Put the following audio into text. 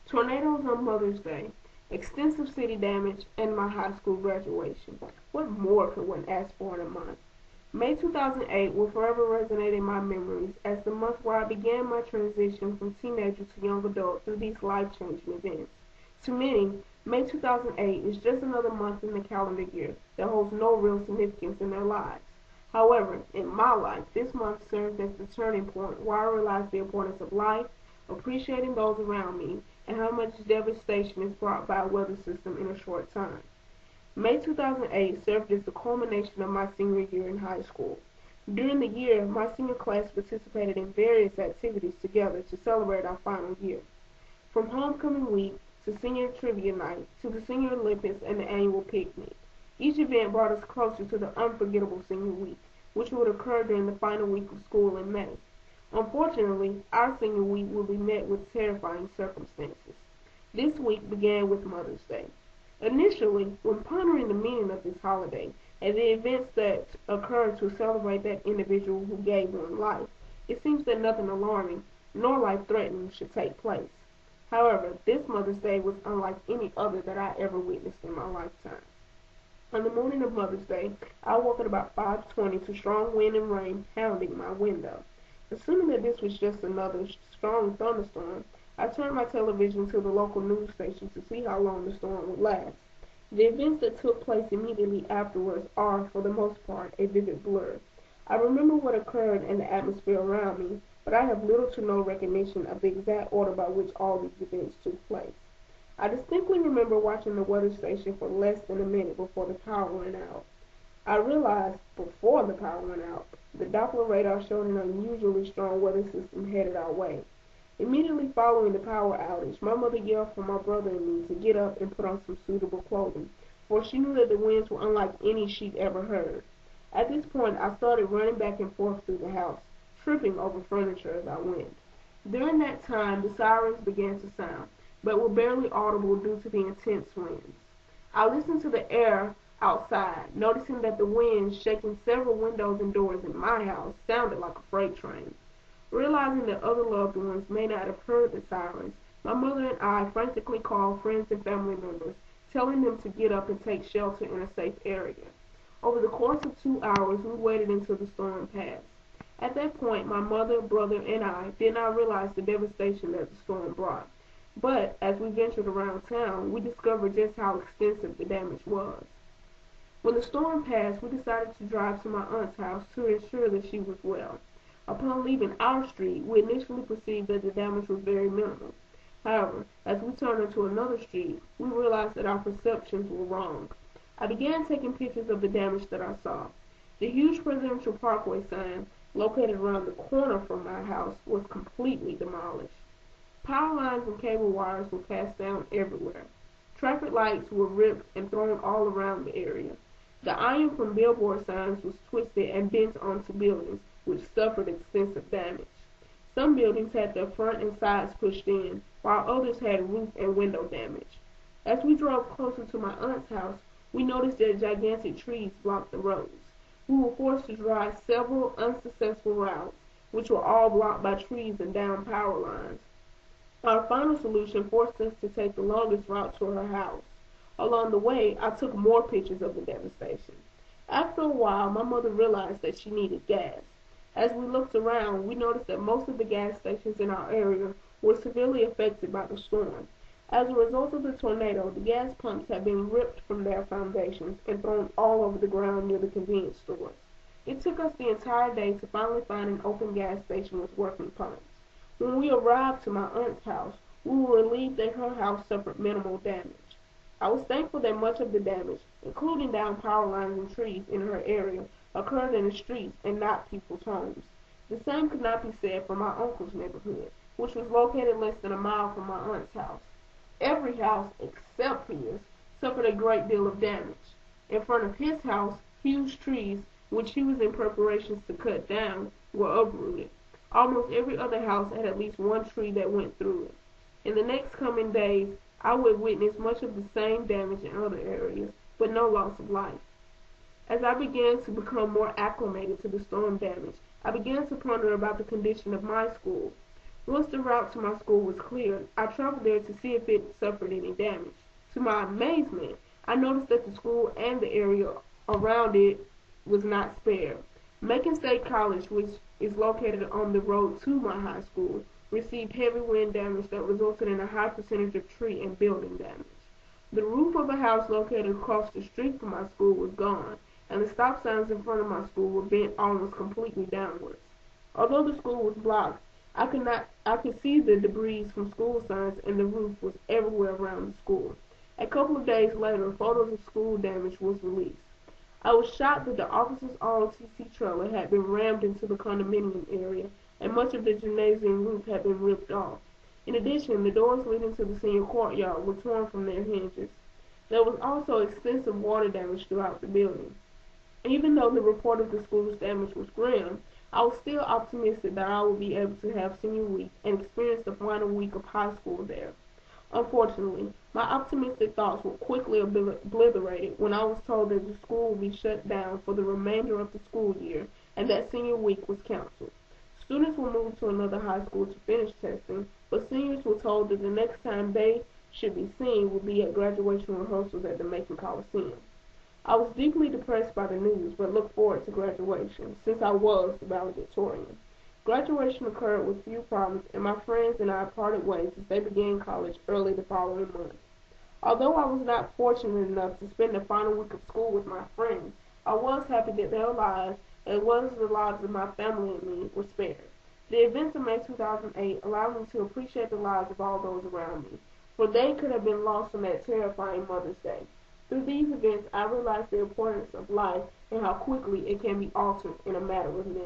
Tornadoes on Mother's Day, extensive city damage, and my high school graduation. What more could one ask for in a month? May 2008 will forever resonate in my memories as the month where I began my transition from teenager to young adult through these life-changing events. To many, May 2008 is just another month in the calendar year that holds no real significance in their lives. However, in my life, this month served as the turning point where I realized the importance of life, appreciating those around me, and how much devastation is brought by a weather system in a short time. May 2008 served as the culmination of my senior year in high school. During the year, my senior class participated in various activities together to celebrate our final year. From homecoming week to senior trivia night to the senior Olympics and the annual picnic. Each event brought us closer to the unforgettable senior week, which would occur during the final week of school in May. Unfortunately, our senior week will be met with terrifying circumstances. This week began with Mother's Day. Initially, when pondering the meaning of this holiday and the events that occurred to celebrate that individual who gave one life, it seems that nothing alarming nor life-threatening should take place. However, this Mother's Day was unlike any other that I ever witnessed in my lifetime. On the morning of Mother's Day, I woke at about 5:20 to strong wind and rain pounding my window. Assuming that this was just another strong thunderstorm, I turned my television to the local news station to see how long the storm would last. The events that took place immediately afterwards are, for the most part, a vivid blur. I remember what occurred and the atmosphere around me, but I have little to no recognition of the exact order by which all these events took place. I distinctly remember watching the weather station for less than a minute before the power went out. I realized, before the power went out, the Doppler radar showed an unusually strong weather system headed our way. Immediately following the power outage, my mother yelled for my brother and me to get up and put on some suitable clothing, for she knew that the winds were unlike any she'd ever heard. At this point, I started running back and forth through the house, tripping over furniture as I went. During that time, the sirens began to sound, but were barely audible due to the intense winds. I listened to the air outside, noticing that the wind shaking several windows and doors in my house sounded like a freight train. Realizing that other loved ones may not have heard the sirens, my mother and I frantically called friends and family members, telling them to get up and take shelter in a safe area. Over the course of 2 hours, we waited until the storm passed. At that point, my mother, brother, and I did not realize the devastation that the storm brought. But as we ventured around town, we discovered just how extensive the damage was. When the storm passed, we decided to drive to my aunt's house to ensure that she was well. Upon leaving our street, we initially perceived that the damage was very minimal. However, as we turned into another street, we realized that our perceptions were wrong. I began taking pictures of the damage that I saw. The huge Presidential Parkway sign, located around the corner from my house, was completely demolished. Power lines and cable wires were passed down everywhere. Traffic lights were ripped and thrown all around the area. The iron from billboard signs was twisted and bent onto buildings, which suffered extensive damage. Some buildings had their front and sides pushed in, while others had roof and window damage. As we drove closer to my aunt's house, we noticed that gigantic trees blocked the roads. We were forced to drive several unsuccessful routes, which were all blocked by trees and downed power lines. Our final solution forced us to take the longest route to her house. Along the way, I took more pictures of the devastation. After a while, my mother realized that she needed gas. As we looked around, we noticed that most of the gas stations in our area were severely affected by the storm. As a result of the tornado, the gas pumps had been ripped from their foundations and thrown all over the ground near the convenience stores. It took us the entire day to finally find an open gas station with working pumps. When we arrived to my aunt's house, we were relieved that her house suffered minimal damage. I was thankful that much of the damage, including down power lines and trees in her area, occurred in the streets and not people's homes. The same could not be said for my uncle's neighborhood, which was located less than a mile from my aunt's house. Every house, except his, suffered a great deal of damage. In front of his house, huge trees, which he was in preparations to cut down, were uprooted. Almost every other house had at least one tree that went through it. In the next coming days, I would witness much of the same damage in other areas, but no loss of life. As I began to become more acclimated to the storm damage, I began to ponder about the condition of my school. Once the route to my school was cleared, I traveled there to see if it suffered any damage. To my amazement, I noticed that the school and the area around it was not spared. Macon State College, which is located on the road to my high school, received heavy wind damage that resulted in a high percentage of tree and building damage. The roof of a house located across the street from my school was gone, and the stop signs in front of my school were bent almost completely downwards. Although the school was blocked, I could see the debris from school signs, and the roof was everywhere around the school. A couple of days later, photos of school damage was released. I was shocked that the officers' ROTC trailer had been rammed into the condominium area, and much of the gymnasium roof had been ripped off. In addition, the doors leading to the senior courtyard were torn from their hinges. There was also extensive water damage throughout the building. Even though the report of the school's damage was grim, I was still optimistic that I would be able to have senior week and experience the final week of high school there. Unfortunately, my optimistic thoughts were quickly obliterated when I was told that the school would be shut down for the remainder of the school year and that senior week was canceled. Students were moved to another high school to finish testing, but seniors were told that the next time they should be seen would be at graduation rehearsals at the Macon Coliseum. I was deeply depressed by the news, but looked forward to graduation, since I was the valedictorian. Graduation occurred with few problems, and my friends and I parted ways as they began college early the following month. Although I was not fortunate enough to spend the final week of school with my friends, I was happy that their lives, as well as the lives of my family and me, were spared. The events of May 2008 allowed me to appreciate the lives of all those around me, for they could have been lost on that terrifying Mother's Day. Through these events, I realized the importance of life and how quickly it can be altered in a matter of minutes.